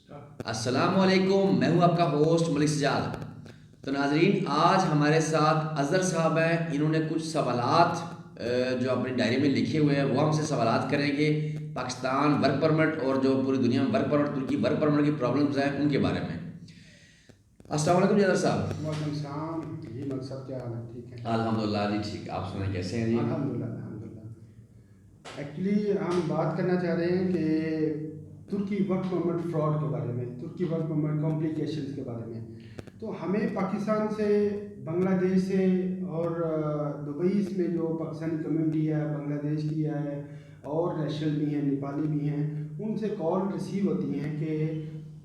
अस्सलामुअलैकुम, मैं हूं आपका होस्ट मलिक सजाद। तो नाजरीन, आज हमारे साथ अज़हर साहब हैं। इन्होंने कुछ सवालात जो अपनी डायरी में लिखे हुए हैं वो हमसे सवालात करेंगे पाकिस्तान वर्क परमिट और जो पूरी दुनिया में वर्क परमिट, तुर्की वर्क परमिट की प्रॉब्लम्स हैं उनके बारे में। अस्सलाम वालेकुम अज़हर साहब। वालेकुम सलाम जी। मकसद क्या हाल है? ठीक है। अल्हम्दुलिल्लाह जी, ठीक। आप सुनाएं, कैसे हैं जी? अल्हम्दुलिल्लाह अल्हम्दुलिल्लाह। एक्चुअली हम बात करना चाह रहे हैं कि तुर्की वर्क परमिट फ्रॉड के बारे में, तुर्की वर्क परमिट कॉम्प्लिकेशंस के बारे में। तो हमें पाकिस्तान से, बांग्लादेश से और दुबई में जो पाकिस्तानी कम्युनिटी है, बांग्लादेश की है और नेशनल भी हैं, नेपाली भी हैं, उनसे कॉल रिसीव होती हैं कि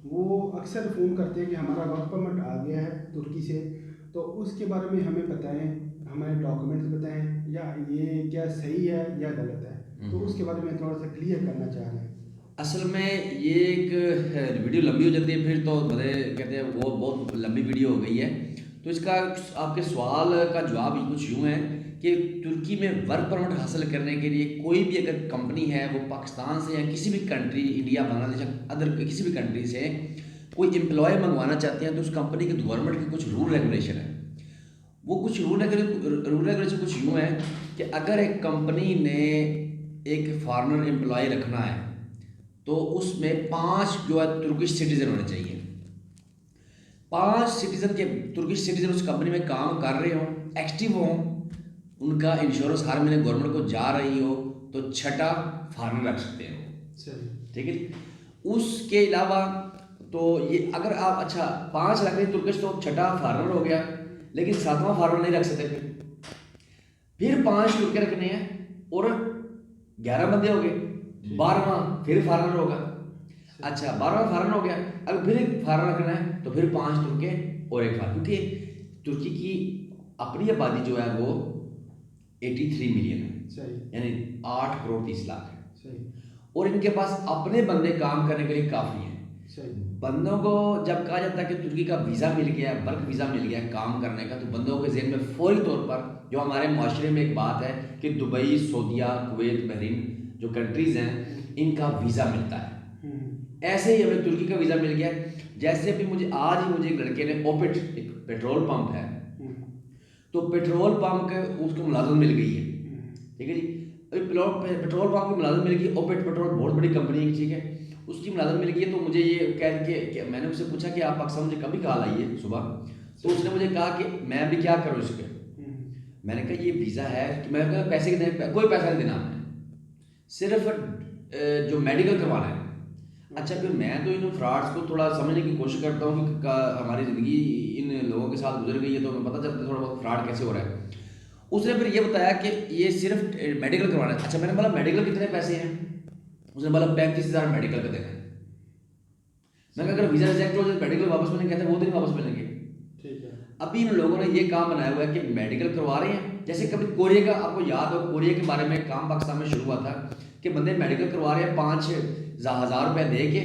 वो अक्सर फ़ोन करते हैं कि हमारा वर्क परमिट आ गया है तुर्की से, तो उसके बारे में हमें बताएं, हमारे डॉक्यूमेंट्स बताएं, या ये क्या सही है या गलत है। तो उसके बारे में थोड़ा सा क्लियर करना चाह रहे हैं। असल में ये एक वीडियो लंबी हो जाती है, फिर तो बड़े कहते हैं वो बहुत लंबी वीडियो हो गई है। तो इसका आपके सवाल का जवाब कुछ यूँ है कि तुर्की में वर्क परमिट हासिल करने के लिए कोई भी अगर कंपनी है वो पाकिस्तान से या किसी भी कंट्री, इंडिया, बांग्लादेश या अदर किसी भी कंट्री से कोई एम्प्लॉय मंगवाना चाहते हैं तो उस कंपनी के गवर्नमेंट के कुछ रूल रेगुलेशन है। वो कुछ रूल रेगुलेशन कुछ यूँ है कि अगर एक कंपनी ने एक फॉरेनर एम्प्लॉय रखना है तो उसमें 5 जो है तुर्किश सिटीजन होने चाहिए। 5 सिटीजन के तुर्किश सिटीजन उस कंपनी में काम कर रहे हों, एक्टिव हों, उनका इंश्योरेंस हर महीने गवर्नमेंट को जा रही हो, तो छठा फॉरेनर रख सकते हो। ठीक है जी। उसके अलावा तो ये अगर आप 5 रख रहे तुर्किश तो छठा फॉरेनर हो गया, लेकिन 7वां फॉरेनर नहीं रख सकते। फिर 5 तुर्के रखने हैं और 11 बंदे हो गए। 12वां फिर फॉरेनर होगा। 12वां फॉरेनर हो गया, अब फिर एक फॉरेनर रखना है तो फिर 5 तुर्के और एक फॉरेनर, क्योंकि तुर्की की अपनी आबादी जो है वो 83 मिलियन है, यानी 8 करोड़ 30 लाख है। और इनके पास अपने बंदे काम करने के लिए काफ़ी हैं। बंदों को जब कहा जाता है कि तुर्की का वीज़ा मिल गया, वर्क वीज़ा मिल गया काम करने का, तो बंदों के ज़हन में फौरी तौर पर जो हमारे माशरे में एक बात है कि दुबई, सऊदीया, कुवैत, बहरीन जो कंट्रीज़ हैं इनका वीज़ा मिलता है। ऐसे ही हमें तुर्की का वीज़ा मिल गया। जैसे अभी मुझे एक लड़के ने ओपिट, एक पेट्रोल पंप है, तो पेट्रोल पंप के उसको मुलाजमत मिल गई है। ठीक है जी। पेट्रोल पंप की मुलाजमत मिल गई, ओपिट पेट्रोल बहुत बड़ी कंपनी है, ठीक है, उसकी मुलाजमत मिल गई है। तो मुझे ये कह के मैंने उससे पूछा कि आप पाकिस्तान मुझे कभी कॉल आई है सुबह, तो उसने मुझे कहा कि मैं अभी क्या करूँ इस पर। मैंने कहा ये वीज़ा है कि मैं कहा पैसे कितने, कोई पैसा नहीं देना है, सिर्फ जो मेडिकल करवाना है। अच्छा, फिर मैं तो इन फ्रॉड्स को थोड़ा समझने की कोशिश करता हूँ कि हमारी ज़िंदगी इन लोगों के साथ गुजर गई है तो हमें पता चलता है थोड़ा बहुत फ्रॉड कैसे हो रहा है। उसने फिर ये बताया कि ये सिर्फ मेडिकल करवाना है। अच्छा, मैंने बोला मेडिकल कितने पैसे हैं? उसने बोला 35,000 मेडिकल का देना है। मैंने कहा अगर वीज़ा रिजेक्ट हो जाए मेडिकल वापस मिलेंगे? कहते हैं वो तो नहीं वापस मिलेंगे। ठीक है। अभी इन लोगों ने ये काम बनाया हुआ है कि मेडिकल करवा रहे हैं। जैसे कभी कोरिया का, आपको याद हो कोरिया के बारे में काम पाकिस्तान में शुरू हुआ था कि बंदे मेडिकल करवा रहे हैं 5,000 रुपये दे के।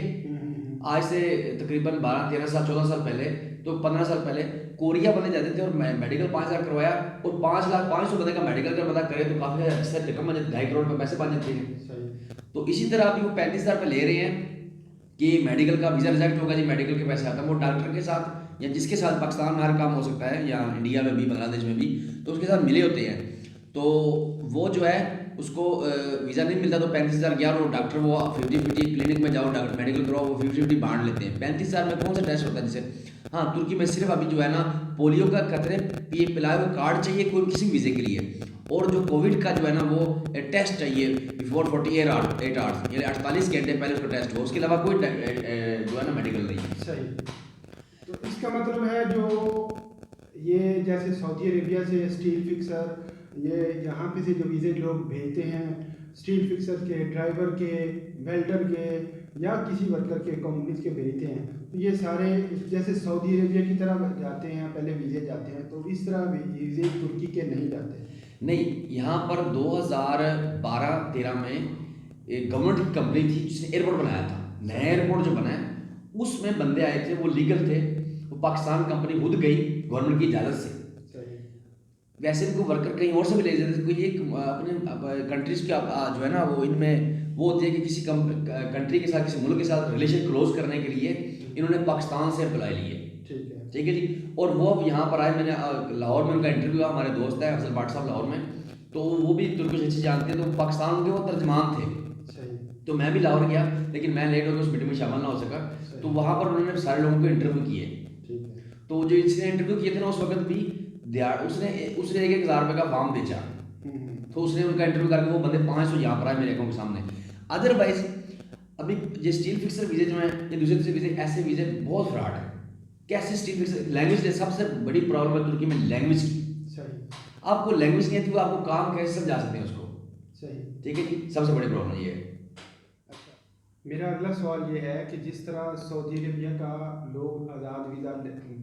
आज से तकरीबन 12-13 साल 14 साल पहले, तो 15 साल पहले कोरिया बंदे जाते थे और मेडिकल 5,000 करवाया और 5,00,000 बंदे का मेडिकल का पता करे तो काफ़ी अच्छा रकम बन जाती है, 2.5 करोड़ रुपये पैसे बन जाते हैं। तो इसी तरह अभी वो 35,000 रुपये ले रहे हैं कि मेडिकल का वीज़ा रिजेक्ट होगा जी, मेडिकल के पैसे आता है। वो डॉक्टर के साथ या जिसके साथ पाकिस्तान में हर काम हो सकता है या इंडिया में भी, बांग्लादेश में भी, तो उसके साथ मिले होते हैं। तो वो जो है उसको वीज़ा नहीं मिलता तो 35,000 गया और डॉक्टर वो 50-50 क्लिनिक में जाओ डॉक्टर मेडिकल कराओ, वो 50-50 बांट लेते हैं। 35,000 में कौन सा टेस्ट होता है जैसे। हाँ, तुर्की में सिर्फ अभी जो है ना पोलियो का खतरे पिलाए हुए कार्ड चाहिए कोई किसी वीज़े के लिए, और जो कोविड का जो है ना वो टेस्ट चाहिए बिफोर 48 आवर्स, यानी 48 घंटे पहले उसका टेस्ट हो, उसके अलावा कोई जो है ना मेडिकल नहीं है। सही। तो इसका मतलब है जो ये जैसे सऊदी अरेबिया से स्टील फिक्सर, ये यहाँ पे से जो वीज़े लोग भेजते हैं, स्टील फिक्सर के, ड्राइवर के, वेल्डर के या किसी वर्कर के कंपनीज के भेजते हैं, तो ये सारे जैसे सऊदी अरेबिया की तरह जाते हैं, पहले वीज़े जाते हैं, तो इस तरह वीज़े तुर्की के नहीं जाते। नहीं, यहाँ पर 2012-13 में एक गवर्नमेंट की कंपनी थी जिसने एयरपोर्ट बनाया था। नया एयरपोर्ट जो बना है उसमें बंदे आए थे, वो लीगल थे, वो पाकिस्तान कंपनी खुद गई गवर्नमेंट की इजाज़त से। वैसे भी कोई वर्कर कहीं और से भी ले जाते, कोई एक अपने कंट्रीज के जो है ना वो इनमें वो होती है कि किसी कंट्री के साथ, किसी मुल्क के साथ रिलेशन क्लोज करने के लिए इन्होंने पाकिस्तान से एम्प्लॉय लिए। ठीक है। ठीक है जी। और वो अब यहाँ पर आए, मैंने लाहौर में उनका इंटरव्यू हुआ, हमारे दोस्त है अफजल भाट साहब लाहौर में, तो वो भी तुर्किश अच्छी जानते हैं, तो पाकिस्तान के वो तर्जमान थे। सही। तो मैं भी लाहौर गया, लेकिन मैं लेट हो गया, उस मीटिंग में शामिल ना हो सका। तो वहाँ पर उन्होंने सारे लोगों को इंटरव्यू किए। ठीक है। तो जो इसने इंटरव्यू किए थे ना, उस वक्त भी उसने उसने 1,000 रुपये का फॉर्म बेचा। तो उसने उनका इंटरव्यू करके वो बंदे 500 यहाँ पर आए मेरे अकाउंट के सामने। अदरवाइज अभी ये स्टील फिक्सर वीज़े जो हैं, ये दूसरे दूसरे वीज़े, ऐसे वीज़े बहुत फ्रॉड है। कैसे स्टील फिक्सर, लैंग्वेज सबसे बड़ी प्रॉब्लम है तुर्की में, लैंग्वेज की। सही। आपको लैंग्वेज नहीं आती, वो आपको काम कैसे समझा सकते हैं उसको। सही। ठीक है जी, सबसे बड़ी प्रॉब्लम ये है। अच्छा, मेरा अगला सवाल ये है कि जिस तरह सऊदी अरबिया का लोग आज़ाद वीज़ा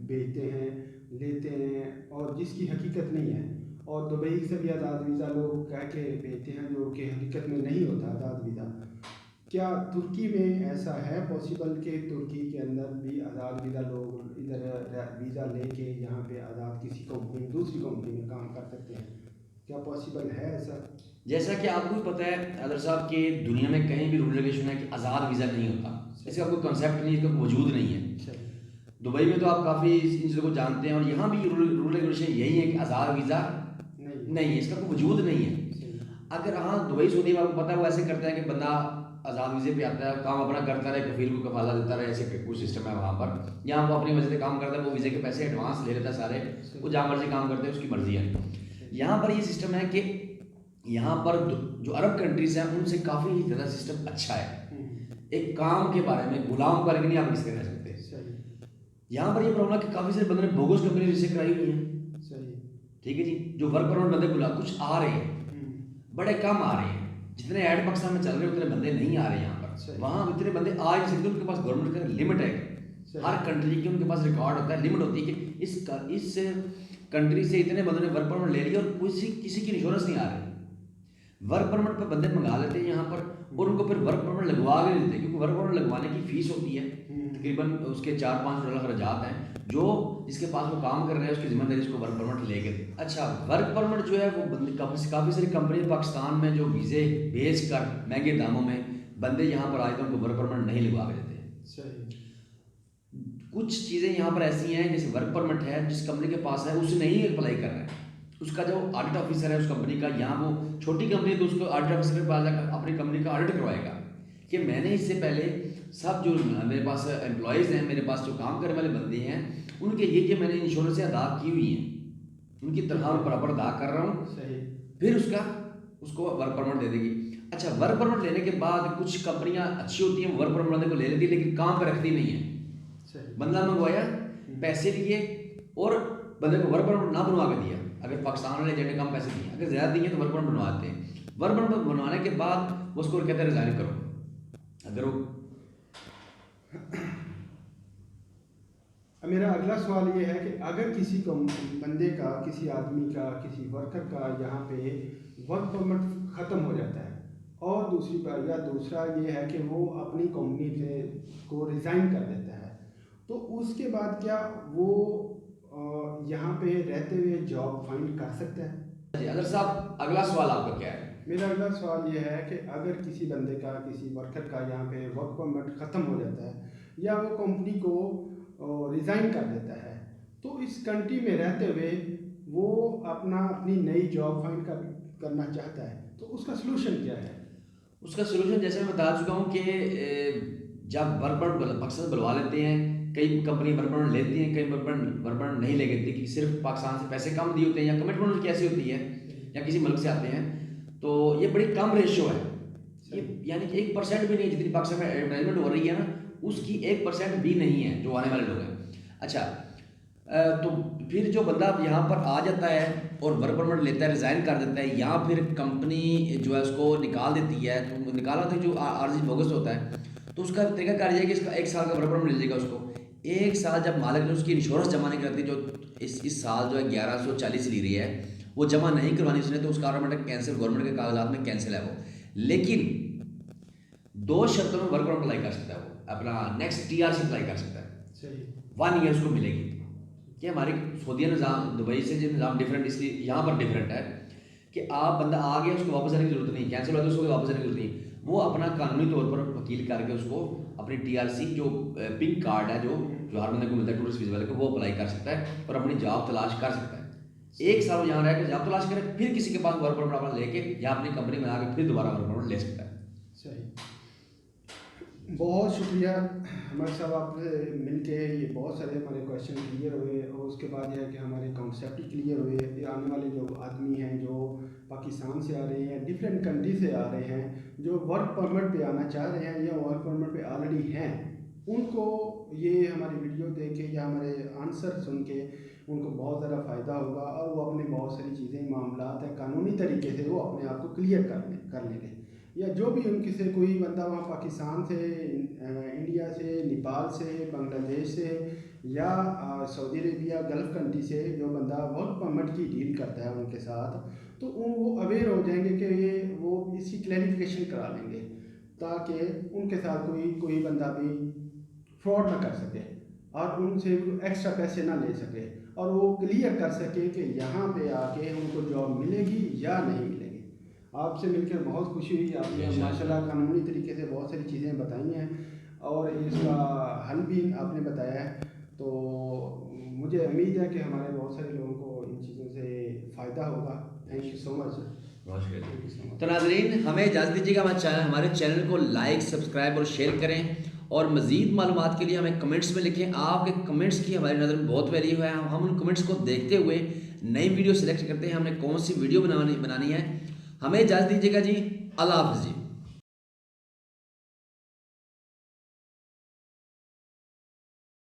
भेजते हैं, लेते हैं, और जिसकी हकीकत नहीं है, और दुबई से भी आज़ाद वीज़ा लोग कह के भेजते हैं जो कि हकीकत में नहीं होता आज़ाद वीज़ा। क्या तुर्की में ऐसा है पॉसिबल कि तुर्की के अंदर भी आज़ाद वीज़ा लोग इधर वीज़ा लेके यहाँ पे आज़ाद किसी कंपनी, दूसरी कंपनी में काम कर सकते हैं? क्या पॉसिबल है ऐसा? जैसा कि आपको भी पता है अदर साहब कि दुनिया में कहीं भी रूल रेगुलेशन है कि आज़ाद वीज़ा नहीं होता, इसका कोई कॉन्सेप्ट नहीं, इसका वजूद नहीं है। दुबई में तो आप काफ़ी इन चीज़ों को जानते हैं, और यहाँ भी रूल रेगुलेशन यही है कि आज़ाद वीज़ा नहीं है, इसका कोई वजूद नहीं है। अगर हाँ दुबई सऊदी में आपको पता है वो ऐसे करता है कि बंदा आज़ाद वीज़े पे आता है, काम अपना करता रहे, कफील को कफाला देता रहे, ऐसे कुछ सिस्टम है वहाँ पर। यहाँ वो अपनी वजह से काम करता है, वो वीज़े के पैसे एडवांस ले लेता है सारे, वो जहाँ मर्जी काम करते हैं, उसकी मर्जी है। यहाँ पर ये सिस्टम है कि यहाँ पर जो अरब कंट्रीज हैं उनसे काफ़ी ज़्यादा सिस्टम अच्छा है। एक काम के बारे में गुलाम करके नहीं आप किसी रह सकते। यहाँ पर ये प्रॉब्लम है कि काफ़ी सारे बंदे ने बोगस कंपनी रजिस्टर कराई हुई है। सही। ठीक है जी। जो वर्क परमिट बंदे बुला कुछ आ रहे हैं, बड़े कम आ रहे हैं, जितने ऐड पाकिस्तान में चल रहे हैं उतने बंदे नहीं आ रहे यहाँ पर। वहाँ इतने बंदे आ नहीं सकते, उनके पास गवर्नमेंट का लिमिट है। हर कंट्री की उनके पास रिकॉर्ड होता है, लिमिट होती है कि इस कंट्री से इतने बंदों ने वर्क परमिट ले लिया और किसी की इंश्योरेंस नहीं आ रही। वर्क परमिट पर बंदे मंगा लेते हैं यहाँ पर, और उनको फिर वर्क परमिट लगवा भी देते हैं, क्योंकि वर्क परमिट लगवाने की फीस होती है तकरीबन उसके 4-5 डॉलर खर्चात हैं, जो जिसके पास वो काम कर रहे हैं उसकी जिम्मेदारी उसको वर्क परमिट लेके दे। अच्छा, वर्क परमिट जो है वो बंदे काफ़ी सारी कंपनी पाकिस्तान में जो वीज़े बेच कर महंगे दामों में बंदे यहाँ पर आए तो उनको वर्क परमिट नहीं लगवा के देते हैं। सही। कुछ चीज़ें यहाँ पर ऐसी हैं, जैसे वर्क परमिट है जिस कंपनी के पास है उसने ही अप्लाई कर रहा है, उसका जो ऑडिट ऑफिसर है उस कंपनी का, यहाँ वो छोटी कंपनी है तो उसको ऑडिट ऑफिसर के पास जाकर अपनी कंपनी का ऑडिट करवाएगा कि मैंने इससे पहले सब जो मेरे पास एम्प्लॉयज़ हैं, मेरे पास जो काम करने वाले बंदे हैं, उनके ये मैंने इंश्योरेंस अदा की हुई हैं, उनकी तनख्वाह बराबर अदा कर रहा हूँ, फिर उसको वर्क परमिट दे देगी। अच्छा, वर्क परमिट लेने के बाद कुछ कंपनियाँ अच्छी होती हैं, वर्क परमिट बंदे को ले लेती है लेकिन काम पर रखती नहीं है। बंदा मंगवाया, पैसे लिए और बंदे को वर्क परमिट ना बनवा के दिया। अगर पाकिस्तान वाले एजेंट कम पैसे दिए, अगर ज़्यादा दिए तो वर्क परमिट बनवाते हैं। वर्क परमिट बनवाने के बाद वो उसको कहते हैं रिजाइन करो। अगर वो मेरा अगला सवाल ये है कि अगर किसी बंदे का, किसी आदमी का, किसी वर्कर का यहाँ पे वर्क परमिट ख़त्म हो जाता है, और दूसरा ये है कि वो अपनी कंपनी से को रिज़ाइन कर देता है, तो उसके बाद क्या वो यहाँ पे रहते हुए जॉब फाइंड कर सकता है? जी अदर साहब, अगला सवाल आपका क्या है? मेरा अगला सवाल ये है कि अगर किसी बंदे का, किसी वर्कर का यहाँ पे वर्क परमिट ख़त्म हो जाता है या वो कंपनी को रिज़ाइन कर देता है, तो इस कंट्री में रहते हुए वो अपनी नई जॉब फाइंड करना चाहता है, तो उसका सलूशन क्या है? उसका सलूशन जैसे मैं बता चुका हूँ कि जब वर्क परमिट पाकिस्तान बुलवा लेते हैं, कई कंपनी वर्क परमिट लेती हैं, कई वर्क परमिट नहीं ले लेती, कि सिर्फ पाकिस्तान से पैसे कम दिए होते हैं या कमिटमेंट उनकी ऐसी होती है या किसी मुल्क से आते हैं, तो ये बड़ी कम रेशियो है। ये यानी कि 1% भी नहीं, जितनी पाकिस्तान में एडवर्टाइजमेंट हो रही है ना उसकी 1% भी नहीं है जो आने वाले लोग हैं। अच्छा, तो फिर जो बंदा यहाँ पर आ जाता है और वर्क परमिट लेता है, रिज़ाइन कर देता है, या फिर कंपनी जो है उसको निकाल देती है, तो निकाला तो जो आर्जी बोगस होता है, तो उसका तरीका कार्य है कि इसका 1 साल का वर्क परमिट मिल जाएगा उसको। 1 साल जब मालिक ने उसकी इंश्योरेंस जमा नहीं करती, जो इस साल जो है 1140 ली रही है, वो जमा नहीं करवानी उसने, तो उसका ऑटोमेटिक कैंसिल, गवर्नमेंट के कागजात में कैंसिल है वो। लेकिन 2 शर्तों में वर्क परमिट अप्लाई कर सकता है वो, अपना नेक्स्ट TRC अप्लाई कर सकता है। 1 ईयर उसको मिलेगी कि हमारे सऊदीया निज़ाम दुबई से जो निज़ाम डिफरेंट, इसलिए यहाँ पर डिफरेंट है कि आप बंदा आ गया उसको वापस आने की जरूरत नहीं, कैंसिल हो तो उसको वापस आने की जरूरत नहीं। वो अपना कानूनी तौर पर वकील करके उसको अपनी TRC जो पिंक कार्ड है जो हर बंदे को मिलता है टूरिस्ट वीज़ा वाले को, वो अप्लाई कर सकता है और अपनी जॉब तलाश कर सकता है। 1 साल वो यहाँ रह के जॉब तलाश करे, फिर किसी के पास वर्क परमिट अपना लेके या अपनी कंपनी बना के फिर दोबारा वर्क परमिट ले सकता है। सही, बहुत शुक्रिया हमारे साहब, आपसे मिलके ये बहुत सारे हमारे क्वेश्चन क्लियर हुए और उसके बाद यह है कि हमारे कॉन्सेप्ट क्लियर हुए। ये आने वाले जो आदमी हैं जो पाकिस्तान से आ रहे हैं, डिफरेंट कंट्री से आ रहे हैं, जो वर्क परमिट पे आना चाह रहे हैं या वर्क परमिट पे ऑलरेडी हैं, उनको ये हमारी वीडियो देख के या हमारे आंसर सुन के उनको बहुत ज़्यादा फ़ायदा होगा और वो अपने बहुत सारी चीज़ें मामलात हैं कानूनी तरीके से वो अपने आप को क्लियर कर लेंगे। या जो भी उनके से कोई बंदा वहाँ पाकिस्तान से, इंडिया से, नेपाल से, बांग्लादेश से या सऊदी अरेबिया, गल्फ़ कंट्री से जो बंदा वर्क परमिट की डील करता है उनके साथ, तो वो अवेयर हो जाएंगे कि ये वो इसकी क्लैरिफिकेशन करा लेंगे ताकि उनके साथ कोई बंदा भी फ्रॉड ना कर सके और उनसे एक्स्ट्रा पैसे ना ले सके और वो क्लियर कर सके कि यहाँ पे आके उनको जॉब मिलेगी या नहीं मिलेगी। आपसे मिलकर बहुत खुशी हुई, आपने माशाल्लाह कानूनी तरीके से बहुत सारी चीज़ें बताई हैं और इसका हल भी आपने बताया है। तो मुझे उम्मीद है कि हमारे बहुत सारे लोगों को इन चीज़ों से फ़ायदा होगा। Thank you so much. तो नाज़रीन, हमें इजाज़त दीजिएगा, हमारे चैनल को लाइक, सब्सक्राइब और शेयर करें और मज़ीद मालूमात के लिए हमें कमेंट्स में लिखें। आपके कमेंट्स की हमारी नज़र में बहुत वैल्यू है। हम उन कमेंट्स को देखते हुए नई वीडियो सिलेक्ट करते हैं, हमने कौन सी वीडियो बनानी है। हमें इजाज़त दीजिएगा जी, अल्लाह हाफ़िज़ जी।